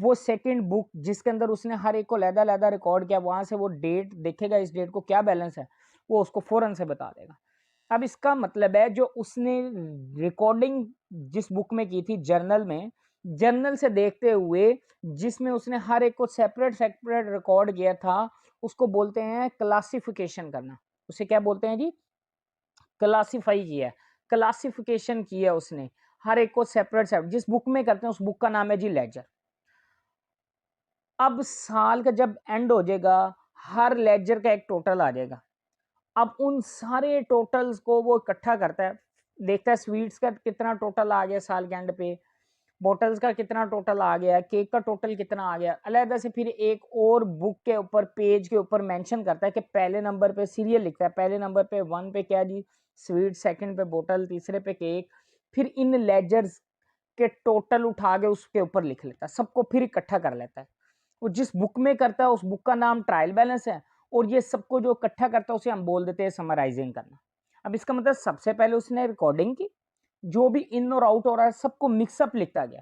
वो सेकंड बुक जिसके अंदर उसने हर एक को लहदा लहदा रिकॉर्ड किया, वहां से वो डेट देखेगा, इस डेट को क्या बैलेंस है, वो उसको फौरन से बता देगा। अब इसका मतलब है जो उसने रिकॉर्डिंग जिस बुक में की थी जर्नल में, जर्नल से देखते हुए जिसमें उसने हर एक को सेपरेट सेपरेट रिकॉर्ड किया था, उसको बोलते हैं क्लासिफिकेशन करना। उसे क्या बोलते हैं जी? क्लासिफाई किया, क्लासिफिकेशन किया उसने, हर एक को सेपरेट सेपरेट जिस बुक में करते हैं उस बुक का नाम है जी लेजर। अब साल का जब एंड हो जाएगा, हर लेजर का एक टोटल आ जाएगा। अब उन सारे टोटल्स को वो इकट्ठा करता है, देखता है स्वीट्स का कितना टोटल आ गया साल के एंड पे, बोटल्स का कितना टोटल आ गया, केक का टोटल कितना आ गया। अलहदा से फिर एक और बुक के ऊपर पेज के ऊपर मेंशन करता है कि पहले नंबर पे सीरियल लिखता है, पहले नंबर पे 1 पे क्या जी स्वीट, सेकंड पे बोतल, तीसरे पे केक। फिर इन लेजर्स के टोटल उठा के उसके ऊपर लिख लेता है, सबको फिर इकट्ठा कर लेता है। वो जिस बुक में करता है उस बुक का नाम ट्रायल बैलेंस है, और ये सबको जो इकट्ठा करता है उसे हम बोल देते हैं समराइजिंग करना। अब इसका मतलब सबसे पहले उसने रिकॉर्डिंग की, जो भी इन और आउट हो रहा है सबको मिक्सअप लिखता गया।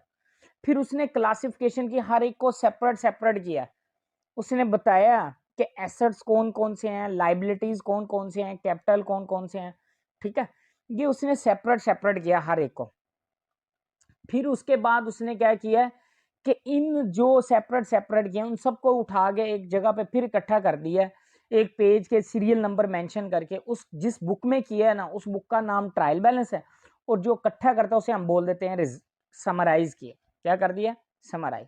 फिर उसने क्लासिफिकेशन की, हर एक को सेपरेट सेपरेट किया। उसने बताया कि एसेट्स कौन कौन से हैं, लाइबिलिटीज कौन कौन से हैं, कैपिटल कौन कौन से हैं। ठीक है, ये उसने सेपरेट सेपरेट किया हर एक को। फिर उसके बाद उसने क्या किया कि इन जो सेपरेट सेपरेट किया उन सबको उठा के एक जगह पे फिर इकट्ठा कर दिया, एक पेज के सीरियल नंबर मेंशन करके। उस जिस बुक में किया है ना, उस बुक का नाम ट्रायल बैलेंस है, और जो इकट्ठा करता है उसे हम बोल देते हैं समराइज किए। क्या कर दिया? समराइज।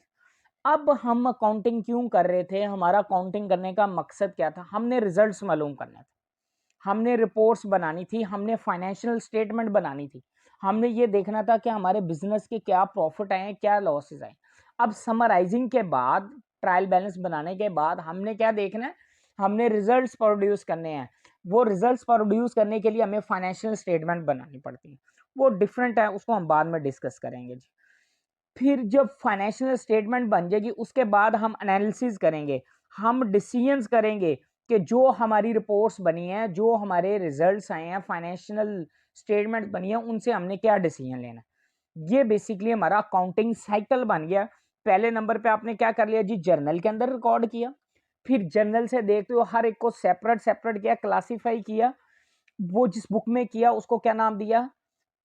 अब हम अकाउंटिंग क्यों कर रहे थे? हमारा अकाउंटिंग करने का मकसद क्या था? हमने रिजल्ट्स मालूम करना था, हमने रिपोर्ट्स बनानी थी, हमने फाइनेंशियल स्टेटमेंट बनानी थी, हमने ये देखना था कि हमारे बिजनेस के क्या प्रॉफिट आए, क्या लॉसेस आए। अब समराइजिंग के बाद, ट्रायल बैलेंस बनाने के बाद हमने क्या देखना है? हमने रिजल्ट्स प्रोड्यूस करने हैं। वो रिजल्ट्स प्रोड्यूस करने के लिए हमें फाइनेंशियल स्टेटमेंट बनानी पड़ती है, वो डिफरेंट है, उसको हम बाद में डिस्कस करेंगे जी। फिर जब फाइनेंशियल स्टेटमेंट बन जाएगी उसके बाद हम एनालिसिस करेंगे, हम डिसीजंस करेंगे कि जो हमारी रिपोर्ट्स बनी हैं, जो हमारे रिजल्ट्स आए हैं, फाइनेंशियल स्टेटमेंट बनी है, उनसे हमने क्या डिसीजन लेना है। ये बेसिकली हमारा अकाउंटिंग साइकिल बन गया। पहले नंबर पे आपने क्या कर लिया जी? जर्नल के अंदर रिकॉर्ड किया। फिर जर्नल से देखते हो हर एक को सेपरेट सेपरेट किया, क्लासीफाई किया। वो जिस बुक में किया उसको क्या नाम दिया?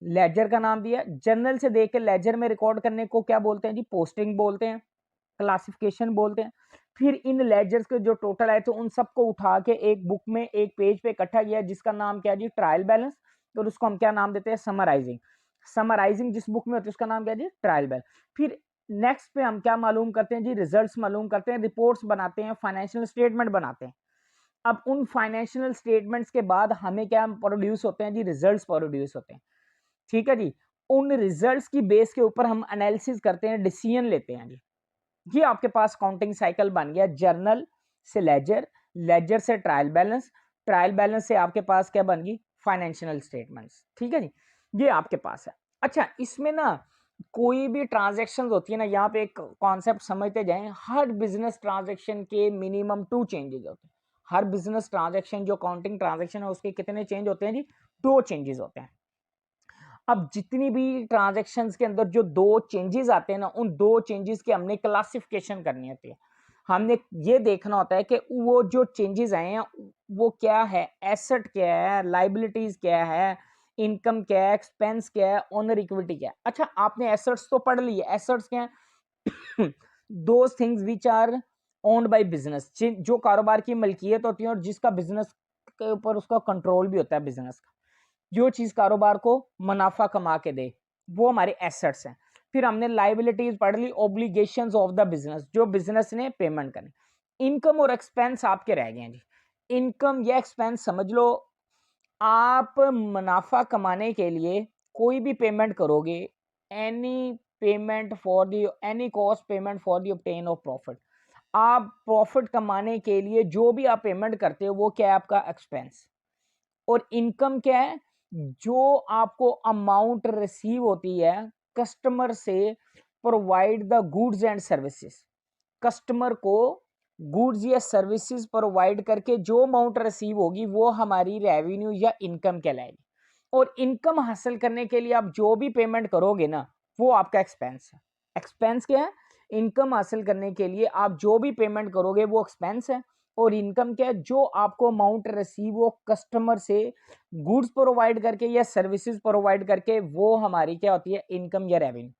लेजर का नाम दिया। जर्नल से देख के लेजर में रिकॉर्ड करने को क्या बोलते हैं जी? पोस्टिंग बोलते हैं, क्लासिफिकेशन बोलते हैं। फिर इन लेजर्स के जो टोटल आए थे उन सबको उठा के एक बुक में एक पेज पे इकट्ठा किया, जिसका नाम क्या जी? Trial balance. तो उसको हम क्या नाम देते हैं? समराइजिंग। समराइजिंग जिस बुक में होती है उसका नाम क्या जी? Trial balance. फिर नेक्स्ट पे हम क्या मालूम करते हैं जी? रिजल्ट्स मालूम करते हैं, रिपोर्ट्स बनाते हैं, फाइनेंशियल स्टेटमेंट बनाते हैं। अब उन फाइनेंशियल स्टेटमेंट्स के बाद हमें क्या प्रोड्यूस होते हैं जी? रिजल्ट्स प्रोड्यूस होते हैं। ठीक है जी। उन रिजल्ट्स की बेस के ऊपर हम एनालिसिस करते हैं, डिसीजन लेते हैं जी। ये आपके पास काउंटिंग साइकिल बन गया। जर्नल से लेजर, लेजर से ट्रायल बैलेंस, ट्रायल बैलेंस से आपके पास क्या बन गई? Financial statements. ठीक है जी, ये आपके पास है। अच्छा, इसमें ना कोई भी ट्रांजैक्शन होती है ना, यहाँ पे एक कॉन्सेप्ट समझते जाएं। हर बिजनेस ट्रांजैक्शन के मिनिमम 2 चेंजेस होते हैं। हर बिजनेस ट्रांजैक्शन जो काउंटिंग ट्रांजैक्शन है उसके कितने चेंज होते हैं जी? 2 चेंजेस होते हैं। अब जितनी भी ट्रांजैक्शंस के अंदर जो 2 चेंजेस आते हैं ना, उन 2 चेंजेस की हमने क्लासिफिकेशन करनी होती है। हमने ये देखना होता है कि वो जो चेंजेस आए हैं वो क्या है, एसेट क्या है, लाइबिलिटीज क्या है, इनकम क्या है, एक्सपेंस क्या है, ओनर इक्विटी क्या है। अच्छा, आपने एसेट्स तो पढ़ लिए। एसेट्स क्या है? Those things which are owned by business, जो कारोबार की मलकियत होती है और जिसका बिजनेस के ऊपर उसका कंट्रोल भी होता है बिजनेस का। जो चीज कारोबार को मुनाफा कमा के दे, वो हमारे एसेट्स हैं। फिर हमने लाइबिलिटीज पढ़ ली, ऑब्लिगेशंस ऑफ द बिजनेस, जो बिजनेस ने पेमेंट करनी। इनकम और एक्सपेंस आपके रह गए हैं जी। इनकम या एक्सपेंस समझ लो, आप मुनाफा कमाने के लिए कोई भी पेमेंट करोगे, any payment for the any cost payment for the obtain of profit. आप प्रॉफिट कमाने के लिए जो भी आप पेमेंट करते हो वो क्या है? आपका एक्सपेंस। और इनकम क्या है? जो आपको अमाउंट रिसीव होती है कस्टमर से, provide the goods and services. Customer को गुड्स या सर्विसेज प्रोवाइड करके जो अमाउंट रिसीव होगी वो हमारी रेवेन्यू या इनकम कहलाएगी। और इनकम हासिल करने के लिए आप जो भी पेमेंट करोगे ना, वो आपका एक्सपेंस है। एक्सपेंस क्या है? इनकम हासिल करने के लिए आप जो भी पेमेंट करोगे वो एक्सपेंस है। और इनकम क्या है? जो आपको अमाउंट रिसीव हो कस्टमर से गुड्स प्रोवाइड करके या सर्विसेज प्रोवाइड करके, वो हमारी क्या होती है? इनकम या रेवेन्यू।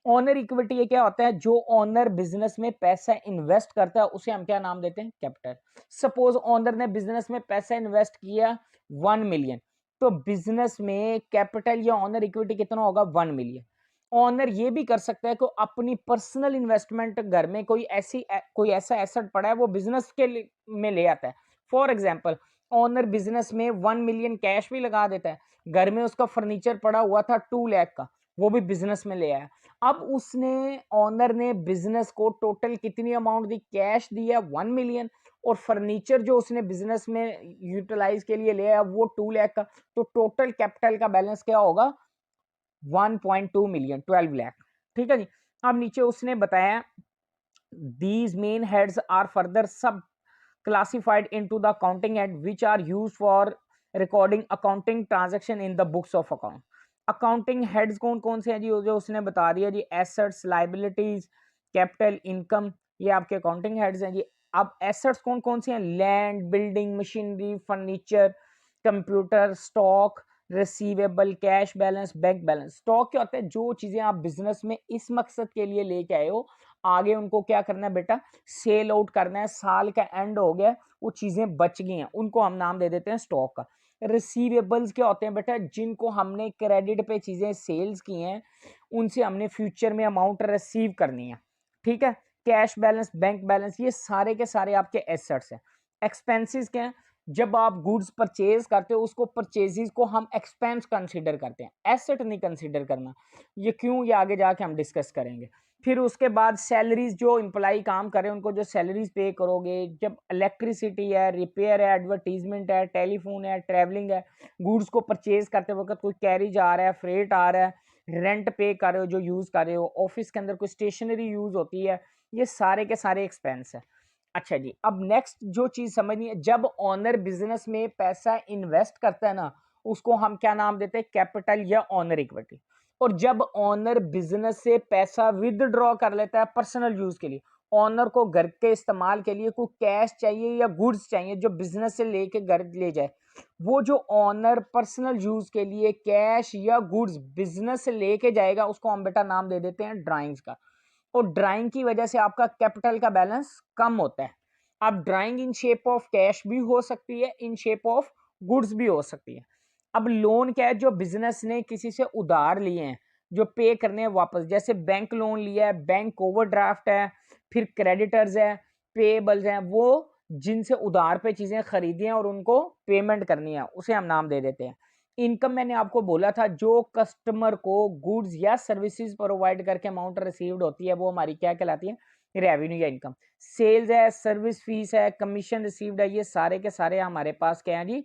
ओनर इक्विटी ये क्या होता है? जो ओनर बिजनेस में पैसा इन्वेस्ट करता है उसे हम क्या नाम देते हैं? कैपिटल। सपोज ओनर ने बिजनेस में पैसा इन्वेस्ट किया 1 मिलियन, तो बिजनेस में कैपिटल या ओनर इक्विटी कितना होगा? 1 मिलियन। ओनर ये भी कर सकता है कि अपनी पर्सनल इन्वेस्टमेंट, घर में कोई ऐसा एसेट पड़ा है वो बिजनेस में ले आता है। फॉर एग्जाम्पल, ओनर बिजनेस में 1 मिलियन कैश भी लगा देता है। घर में उसका फर्नीचर पड़ा हुआ था 2 लाख का, वो भी बिजनेस में ले आया। अब उसने, ओनर ने बिजनेस को टोटल कितनी अमाउंट दी? कैश दिया 1 मिलियन, और फर्नीचर जो उसने बिजनेस में यूटिलाइज के लिए ले आया वो 2 लाख का। तो टोटल कैपिटल का बैलेंस क्या होगा? 1.2 मिलियन, 12 लाख। ठीक है जी। अब नीचे उसने बताया, these main heads are further sub classified into the accounting head which are used for recording accounting transaction in the books of account। Accounting heads कौन कौन से हैं जी? जो उसने बता दिया जी, एसेट्स, लाइबिलिटीज, कैपिटल, इनकम, ये आपके अकाउंटिंग हेड्स हैं जी। अब एसेट्स कौन कौन से हैं? Land, building, machinery, furniture, computer, stock, receivable, cash balance, bank balance. Stock क्या होता है? जो चीजें आप बिजनेस में इस मकसद के लिए लेके आए हो, आगे उनको क्या करना है बेटा? सेल आउट करना है। साल का एंड हो गया, वो चीजें बच गई हैं, उनको हम नाम दे देते हैं स्टॉक का। रिसीवेबल्स क्या होते हैं बेटा? जिनको हमने क्रेडिट पे चीजें सेल्स की हैं, उनसे हमने फ्यूचर में अमाउंट रिसीव करनी है, ठीक है। कैश बैलेंस, बैंक बैलेंस, ये सारे के सारे आपके एसेट्स हैं। एक्सपेंसेस क्या है? जब आप गुड्स परचेज करते हो, उसको परचेजेस को हम एक्सपेंस कंसीडर करते हैं, एसेट नहीं कंसीडर करना। ये क्यों? ये आगे जाके हम डिस्कस करेंगे। फिर उसके बाद सैलरीज, जो एम्प्लॉय काम कर रहे हैं उनको जो सैलरीज पे करोगे, जब इलेक्ट्रिसिटी है, रिपेयर है, एडवर्टीजमेंट है, टेलीफोन है, ट्रैवलिंग है, गुड्स को परचेज करते वक्त कोई कैरिज आ रहा है, फ्रेट आ रहा है, रेंट पे कर रहे हो जो यूज कर रहे हो, ऑफिस के अंदर कोई स्टेशनरी यूज होती है, ये सारे के सारे एक्सपेंस है। अच्छा जी, अब नेक्स्ट जो चीज समझनी है, जब ऑनर बिजनेस में पैसा इन्वेस्ट करता है ना, उसको हम क्या नाम देते हैं? कैपिटल या ऑनर इक्विटी। और जब ऑनर बिजनेस से पैसा विदड्रॉ कर लेता है पर्सनल यूज के लिए, ऑनर को घर के इस्तेमाल के लिए कोई कैश चाहिए या गुड्स चाहिए जो बिजनेस से लेके घर ले जाए, वो जो ऑनर पर्सनल यूज के लिए कैश या गुड्स बिजनेस से लेके जाएगा, उसको हम बेटा नाम दे देते हैं ड्राइंग्स का। और ड्राइंग की वजह से आपका कैपिटल का बैलेंस कम होता है। अब drawing in shape of cash भी हो सकती है, इन शेप ऑफ गुड्स भी हो सकती है। अब लोन क्या है? जो बिजनेस ने किसी से उधार लिए हैं, जो पे करने हैं वापस, जैसे बैंक लोन लिया है, बैंक ओवरड्राफ्ट है, फिर क्रेडिटर्स है, पेएबल्स हैं, वो जिनसे उधार पे चीजें खरीदी हैं और उनको पेमेंट करनी है, उसे हम नाम दे देते हैं। इनकम मैंने आपको बोला था, जो कस्टमर को गुड्स या सर्विसेज प्रोवाइड करके अमाउंट रिसीव्ड होती है, वो हमारी क्या कहलाती है? रेवेन्यू या इनकम। सेल्स है, सर्विस फीस है, कमीशन रिसीव्ड है, ये सारे के सारे हमारे पास क्या है जी?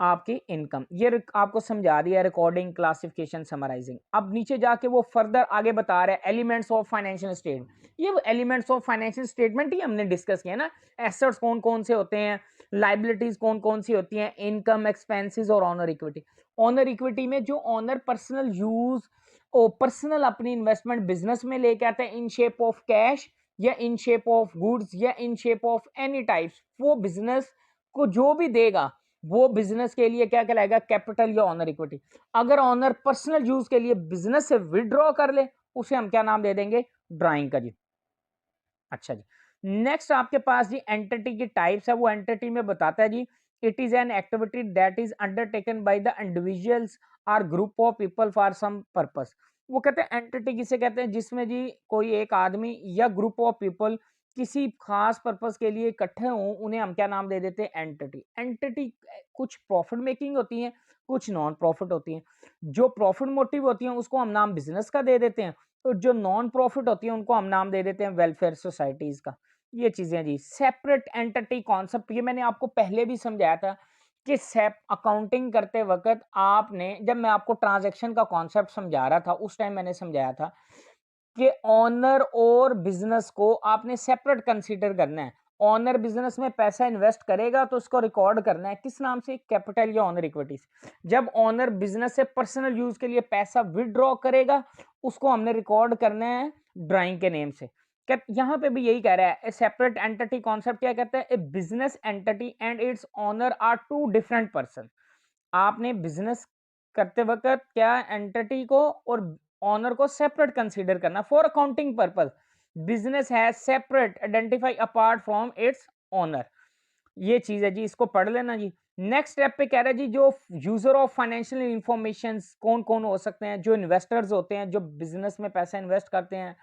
आपकी इनकम। ये आपको समझा दिया, रिकॉर्डिंग, क्लासिफिकेशन, समराइजिंग। अब नीचे जाके वो फर्दर आगे बता रहे हैं एलिमेंट्स ऑफ फाइनेंशियल स्टेटमेंट। ये एलिमेंट्स ऑफ फाइनेंशियल स्टेटमेंट ही हमने डिस्कस किया ना। एसेट्स कौन कौन से होते हैं, लाइबिलिटीज कौन कौन सी होती हैं, इनकम, एक्सपेंसेस और ऑनर इक्विटी। ऑनर इक्विटी में जो ऑनर पर्सनल यूज और पर्सनल अपनी इन्वेस्टमेंट बिजनेस में लेके आते हैं इन शेप ऑफ कैश या इन शेप ऑफ गुड्स या in shape of any types, वो बिजनेस को जो भी देगा, वो बिजनेस के लिए क्या कहलाएगा? कैपिटल या ऑनर इक्विटी। अगर ऑनर पर्सनल यूज के लिए बिजनेस से विड्रॉ कर ले, उसे हम क्या नाम दे देंगे? ड्राइंग का जी। अच्छा जी, नेक्स्ट आपके पास जी एंटिटी की टाइप्स है। वो एंटिटी में बताता है जी, it is an activity that is undertaken by the individuals और group of people for some purpose. वो कहते हैं एंटिटी किसे कहते हैं? जिसमें जी कोई एक आदमी या ग्रुप ऑफ पीपल किसी खास पर्पस के लिए इकट्ठे हों, उन्हें हम क्या नाम दे देते हैं? एंटिटी। एंटिटी कुछ प्रॉफिट मेकिंग होती है, कुछ नॉन प्रॉफिट होती है। जो प्रॉफिट मोटिव होती है उसको हम नाम बिजनेस का दे देते हैं, तो जो नॉन प्रॉफिट होती है उनको हम नाम दे देते हैं वेलफेयर सोसाइटीज का। ये चीजें जी। सेपरेट एंटिटी कॉन्सेप्ट, ये मैंने आपको पहले भी समझाया था कि सेप अकाउंटिंग करते वक्त आपने, जब मैं आपको ट्रांजैक्शन का कॉन्सेप्ट समझा रहा था, उस टाइम मैंने समझाया था कि ऑनर और बिजनेस को आपने सेपरेट कंसीडर करना है। ऑनर बिजनेस में पैसा इन्वेस्ट करेगा तो उसको रिकॉर्ड करना है किस नाम से? कैपिटल या ऑनर इक्विटी। जब ऑनर बिजनेस से पर्सनल यूज के लिए पैसा विदड्रॉ करेगा, उसको हमने रिकॉर्ड करना है ड्राइंग के नेम से। क्या यहां पे भी यही कह रहा है? सेपरेट एंटिटी कॉन्सेप्ट क्या कहता है? A business entity and its owner are two different person. आपने बिजनेस करते वक्त क्या एंटिटी को और ऑनर को सेपरेट कंसीडर करना फॉर अकाउंटिंग पर्पस। बिजनेस है separate identify apart from its owner. ये चीज है जी, इसको पढ़ लेना जी। नेक्स्ट स्टेप पे कह रहा है जी, जो यूजर ऑफ फाइनेंशियल इंफॉर्मेशन कौन कौन हो सकते हैं? जो इन्वेस्टर्स होते हैं, जो बिजनेस में पैसा इन्वेस्ट करते हैं,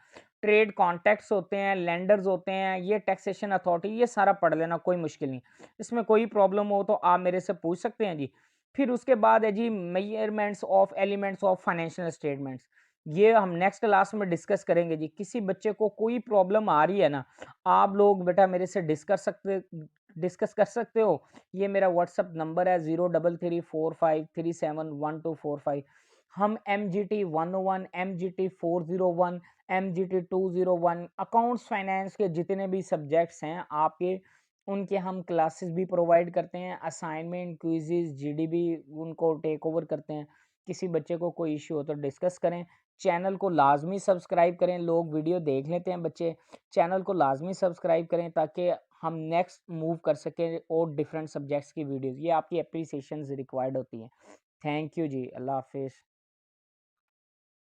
ट्रेड कॉन्टैक्ट्स होते हैं, लेंडर्स होते हैं, ये टैक्सेशन अथॉरिटी, ये सारा पढ़ लेना, कोई मुश्किल नहीं। इसमें कोई प्रॉब्लम हो तो आप मेरे से पूछ सकते हैं जी। फिर उसके बाद है जी measurements of elements of financial statements. ये हम नेक्स्ट क्लास में डिस्कस करेंगे जी। किसी बच्चे को कोई प्रॉब्लम आ रही है ना, आप लोग बेटा मेरे से डिस्कस कर सकते हो। ये मेरा व्हाट्सअप नंबर है 033453711245। हम MGT 101, MGT 401, MGT 201 accounts finance के जितने भी सब्जेक्ट्स हैं आपके, उनके हम क्लासेस भी प्रोवाइड करते हैं। असाइनमेंट, क्विज़ेस, GDB उनको टेक ओवर करते हैं। किसी बच्चे को कोई इश्यू हो तो डिस्कस करें। चैनल को लाजमी सब्सक्राइब करें। लोग वीडियो देख लेते हैं बच्चे, चैनल को लाजमी सब्सक्राइब करें ताकि हम नेक्स्ट मूव कर सकें और डिफरेंट सब्जेक्ट्स की वीडियोस। ये आपकी अप्रिसिएशन रिक्वायर्ड होती है। थैंक यू जी, अल्लाह हाफ़िज़।